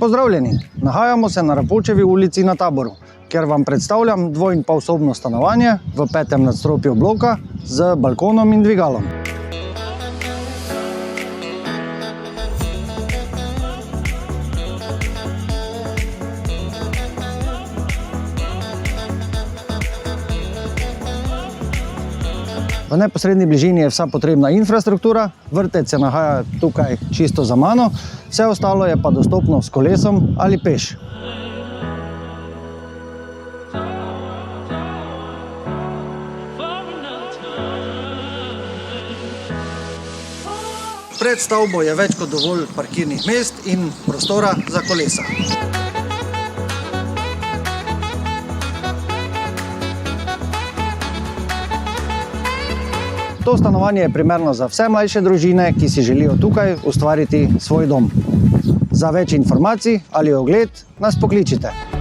pozdravljeni! Nahajamo se na Rapočevi ulici na Taboru, kjer vam predstavljam 2,5-sobno stanovanje v 5. nadstropju bloka z balkonom in dvigalom. V neposredni bližini je vsa potrebna infrastruktura, vrtec se nahaja tukaj čisto za mano, vse ostalo je pa dostopno s kolesom ali peš. Pred stavbo je več kot dovolj parkirnih mest in prostora za kolesa. To stanovanje je primerno za vse mlajše družine, ki si želijo tukaj ustvariti svoj dom. Za več informacij ali ogled nas pokličite.